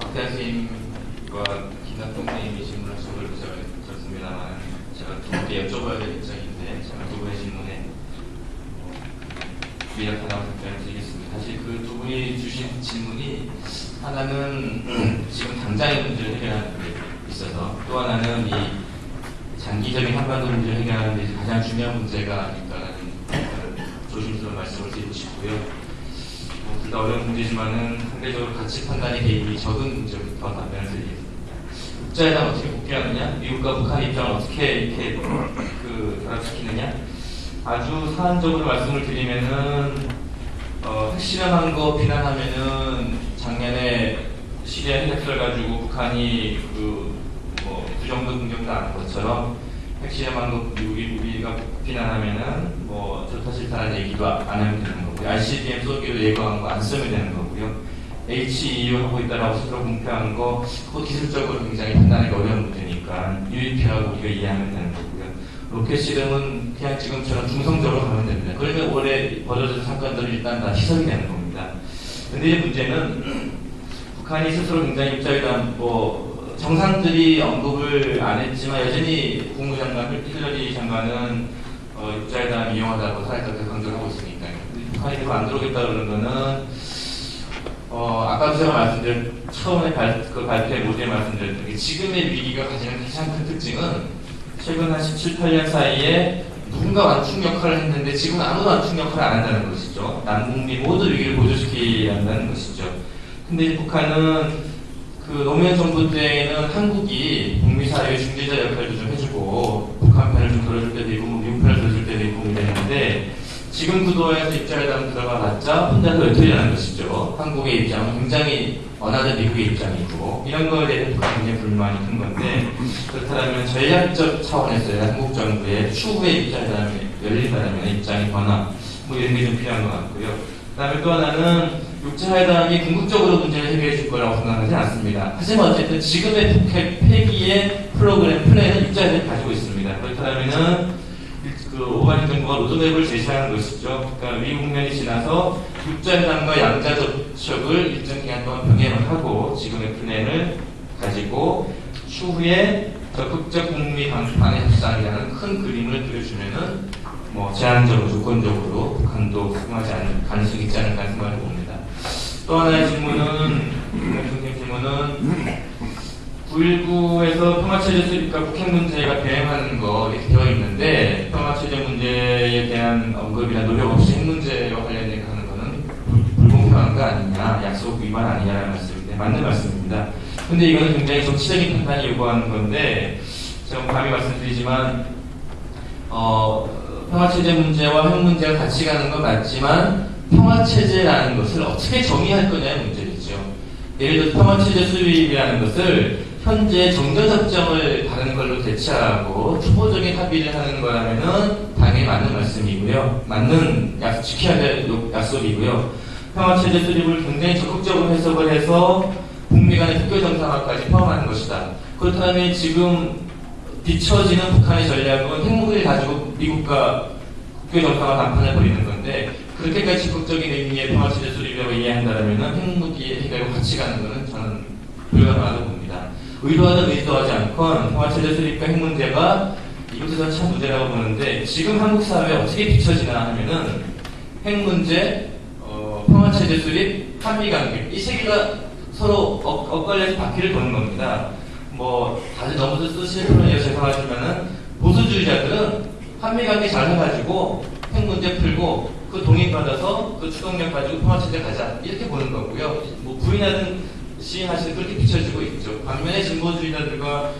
박대한 선생님과 김남동 선생님이 질문하신 걸 제가 들었습니다만 제가 두 분께 여쭤봐야 될 입장인데 제가 두 분의 질문에 요약하라고 답변을 드리겠습니다. 사실 그 두 분이 주신 질문이 하나는 지금 당장의 문제를 해결하는 데 있어서 또 하나는 이 장기적인 한반도 문제를 해결하는 데 가장 중요한 문제가 아닐까라는 조심스러운 말씀을 드리고 싶고요. 둘 다 어려운 문제지만은 상대적으로 가치 판단의 개입이 적은 문제부터 답변을 드리겠습니다. 국자회담 어떻게 복귀하느냐, 미국과 북한 입장을 어떻게 이렇게 결합시키느냐. 아주 사안적으로 말씀을 드리면은 핵실험한 거 비난하면은 작년에 시리아 핵핵설 가지고 북한이 부정도 긍정도 안 한 것처럼 핵실험한 거 우리가 비난하면은 좋다 싫다는 얘기도 안 하면 되는 거고요. ICBM 쏘기로 예고한 거 안 쓰면 되는 거고요. HEU 하고 있다라고 스스로 공표한 거 그거 기술적으로 굉장히 판단하기 어려운 문제니까 UEP라고 우리가 이해하면 되는 거고요. 로켓 실험은 그냥 지금처럼 중성적으로 가면 됩니다. 그러면 올해 벌어진 사건들은 일단 다 희석이 되는 겁니다. 근데 이 문제는 북한이 스스로 굉장히 입장이다 정상들이 언급을 안 했지만 여전히 국무장관 힐러리 장관은 육자회담 이용하다고 살짝 강조를 하고 있으니까요. 북한이 계속 안 들어오겠다 그러는 거는 아까도 제가 말씀드린 처음에 발표의 모두에 말씀드렸던 지금의 위기가 가장 큰 특징은 최근 한 17, 18년 사이에 누군가 완충 역할을 했는데 지금 아무도 완충 역할을 안 한다는 것이죠. 남북미 모두 위기를 고조시켜야 한다는 것이죠. 근데 북한은 노무현 정부 때에는 한국이 북미 사이의 중재자 역할도 좀 해주고 북한 편을 좀 들어줄 때도 있고 미국 편을 들어줄 때도 있고 이랬는데 지금 구도에서 입장회담 들어가봤자 혼자서 외톨이라는 것이죠. 한국의 입장은 굉장히 원하는 미국의 입장이고 이런 거에 대해서 북한이 굉장히 불만이 큰 건데 그렇다면 전략적 차원에서의 한국 정부의 추후의 입장회담이 열린다면 입장의 변화 이런 게 좀 필요한 것 같고요. 그 다음에 또 하나는 육자회담이 궁극적으로 문제를 해결해 줄 거라고 생각하지 않습니다. 하지만 어쨌든 지금의 북핵 폐기의 플랜은 육자회담이 가지고 있습니다. 그렇다면은 오바마 정부가 로드맵을 제시하는 것이죠. 그러니까 미 국면이 지나서 육자회담과 양자 접촉을 일정 기간 동안 병행을 하고 지금의 플랜을 가지고 추후에 적극적 북미 방판의 협상이라는 큰 그림을 그려주면은 제한적으로 조건적으로 북한도 수긍하지 않을 가능성이 있지 않을까 생각을 해봅니다. 또 하나의 질문은 9.19에서 평화체제 수립과 북핵 문제가 대응하는 거 이렇게 되어 있는데 평화체제 문제에 대한 언급이나 노력 없이 핵 문제와 관련된 하는 거는 불공평한 거 아니냐, 약속 위반 아니냐라는 말씀인데 맞는 말씀입니다. 근데 이거는 굉장히 정치적인 판단이 요구하는 건데 제가 감히 말씀드리지만 평화체제 문제와 핵 문제가 같이 가는 건 맞지만 평화체제라는 것을 어떻게 정의할 거냐의 문제이죠. 예를 들어서 평화체제 수립이라는 것을 현재 정전협정을 다른 걸로 대체하고 초보적인 합의를 하는 거라면은 당연히 맞는 말씀이고요. 지켜야 될 약속이고요. 평화체제 수립을 굉장히 적극적으로 해석을 해서 북미 간의 국교 정상화까지 포함하는 것이다. 그렇다면 지금 비춰지는 북한의 전략은 핵무기를 가지고 미국과 국교 정상화談판을 벌이는 건데 그렇게까지 적극적인 의미의 평화체제 수립이라고 이해한다면 핵무기의 해결과 같이 가는 것은 저는 불가능하다고 봅니다. 의도하든 의도하지 않건 평화체제 수립과 핵 문제가 이것에서 참 문제라고 보는데 지금 한국 사회에 어떻게 비춰지나 하면은 핵 문제, 평화체제 수립, 한미관계 이 세 개가 서로 엇갈려서 바퀴를 도는 겁니다. 다들 너무 쓰실 표현이라 죄송하지만은 보수주의자들은 한미관계 잘 해가지고 핵 문제 풀고 그 동의받아서 그 추동력 가지고 평화체제 가자 이렇게 보는 거고요. 부인하든 시인하시는 그렇게 비춰지고 있죠. 반면에 진보주의자들과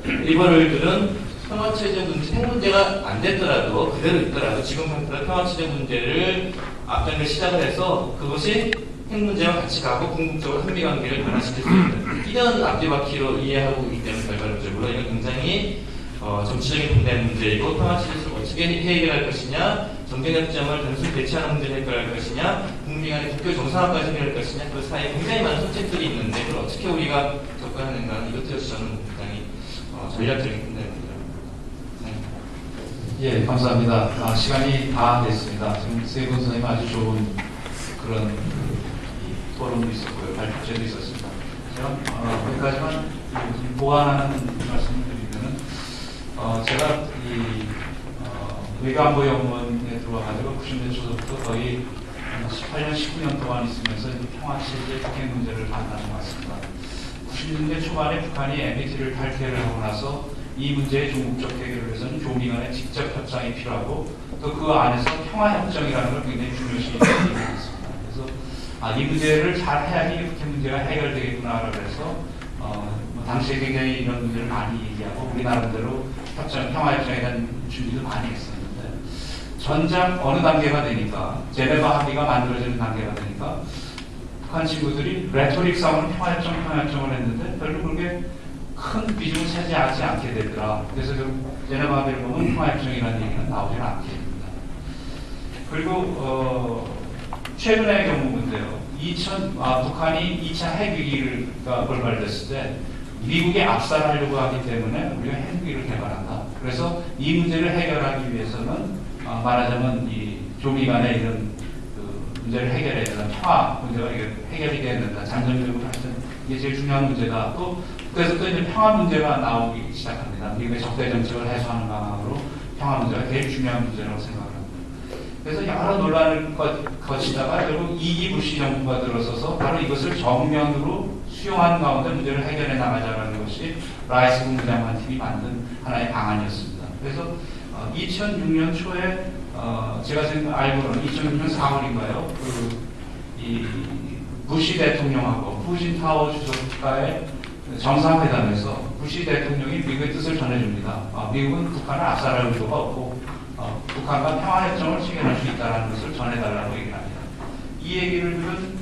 리버럴들은 평화체제 문제, 핵 문제가 안 됐더라도 그대로 있더라도 지금 상태로 평화체제 문제를 앞장을 시작을 해서 그것이 핵 문제와 같이 가고 궁극적으로 한미관계를 변화시킬 수 있는 이런 앞뒤바퀴로 이해하고 있기 때문에 결과적으로 이건 굉장히 정치적인 분야의 문제이고 평화체제를 어떻게 해결할 것이냐, 정전협정을 단순히 대체하는 문제를 해결할 것이냐, 북미 간의 국교 정상화까지 해결할 것이냐, 그 사이에 굉장히 많은 선택들이 있는데 그걸 어떻게 우리가 접근하는가 이것도 역시 저는 굉장히 전략적인 분야입니다. 예, 감사합니다. 시간이 다 됐습니다. 지금 세 분 선생님 아주 좋은 그런 토론도 있었고요. 발표체도 있었습니다. 제가 여기까지만 보완하는 말씀을 드리면은 제가 이 외교안보 연구원에 들어와가지고 90년 초부터 거의 18년, 19년 동안 있으면서 평화체제 북핵 문제를 만나는 것 같습니다. 90년대 초반에 북한이 NPT를 탈퇴를 하고 나서 이 문제의 종국적 해결을 위해서는 조미 간의 직접 협상이 필요하고 또 그 안에서 평화협정이라는 걸 굉장히 중요시 여기고 있습니다. 그래서 이 문제를 잘 해야지 북핵 문제가 해결되겠구나라고 해서 당시에 굉장히 이런 문제를 많이 얘기하고 우리 나름대로 평화협정에 대한 준비도 많이 했었는데 전작 어느 단계가 되니까 제네바 합의가 만들어지는 단계가 되니까 북한 친구들이 레토릭상으로 평화협정을 했는데 별로 그렇게 큰 비중을 차지하지 않게 되더라. 그래서 제네바 합의를 보면 평화협정이라는 얘기는 나오지 않게 됩니다. 그리고 최근의 경우인데요. 북한이 2차 핵위기가 불발됐을 때 미국에 압살하려고 하기 때문에 우리가 핵무기를 개발한다. 그래서 이 문제를 해결하기 위해서는 말하자면 이 조미 간의 이런 문제를 해결해야 된다. 평화 문제가 해결이 돼야 된다. 잠정적으로 하여튼 이게 제일 중요한 문제다. 그래서 또 이제 평화 문제가 나오기 시작합니다. 미국의 적대 정책을 해소하는 방향으로 평화 문제가 제일 중요한 문제라고 생각합니다. 그래서 여러 논란을 거치다가 결국 이기 부시 정부가 들어서서 바로 이것을 정면으로 수용한 가운데 문제를 해결해 나가자는 것이 라이스 국무장관 팀이 만든 하나의 방안이었습니다. 그래서 2006년 초에 제가 알고는 2006년 4월인가요? 이 부시 대통령하고 푸신타오 주석과의 정상회담에서 부시 대통령이 미국의 뜻을 전해줍니다. 미국은 북한을 압살할 의도가 없고 북한과 평화협정을 체결할 수 있다는 것을 전해달라고 얘기를 합니다. 이 얘기를 들은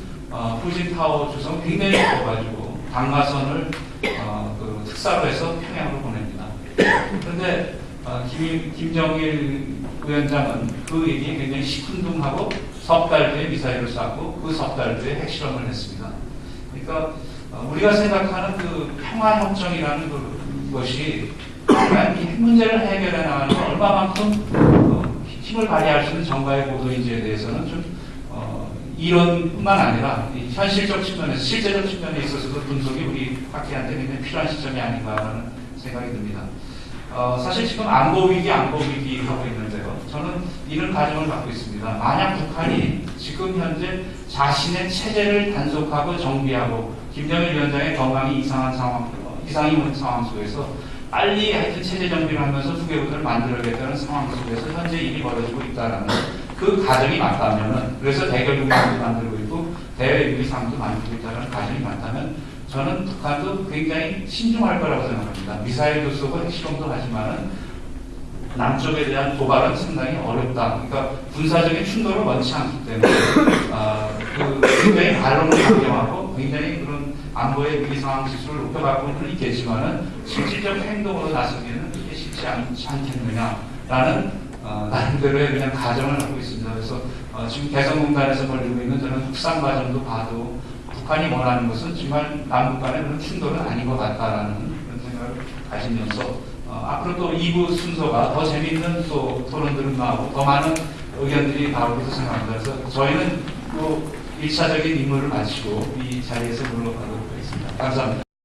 푸신타오 주석은 굉장히 기뻐가지고 방마선을 특사로 해서 평양으로 보냅니다. 그런데 김정일 위원장은 그 얘기에 굉장히 시큰둥하고 석 달 뒤에 미사일을 쐈고 그 석 달 뒤에 핵실험을 했습니다. 그러니까 우리가 생각하는 그 평화협정이라는 것이 이 핵 문제를 해결해 나가는 얼마만큼 힘을 발휘할 수 있는 정가의 고도인지에 대해서는 좀 이론뿐만 아니라 현실적 측면에서 실제적 측면에 있어서도 분석이 우리 학계한테 굉장히 필요한 시점이 아닌가라는 생각이 듭니다. 사실 지금 안보 위기 하고 있는데요. 저는 이런 가정을 갖고 있습니다. 만약 북한이 지금 현재 자신의 체제를 단속하고 정비하고 김정일 위원장의 건강이 이상이 오는 상황 속에서 빨리 하여튼 체제 정비를 하면서 후계국을 만들어야겠다는 상황 속에서 현재 일이 벌어지고 있다는 그 가정이 맞다면은 그래서 대결국상도 만들고 있고 대외위기상도 만들고 있다는 가정이 맞다면 저는 북한도 굉장히 신중할 거라고 생각합니다. 미사일도 쏘고 핵실험도 하지만은 남쪽에 대한 도발은 상당히 어렵다. 그러니까 군사적인 충돌을 원치 않기 때문에 굉장히 발언을 강경하고 굉장히 그런 안보의 위기 상황 지수를 높여가고는 있겠지만은 실질적 행동으로 나서기는 이게 쉽지 않겠느냐라는 나름대로의 그냥 가정을 하고 있습니다. 그래서 지금 개성공단에서 벌이고 있는 저는 국상 과정도 봐도 북한이 원하는 것은 정말 남북 간의 그런 충돌은 아닌 것 같다라는 그런 생각을 가지면서 앞으로 또 2부 순서가 더 재미있는 또 토론들을 나오고 더 많은 의견들이 나올 것으로 생각합니다. 그래서 저희는 또 1차적인 임무를 마치고 이 자리에서 물러가도록 하겠습니다. 감사합니다.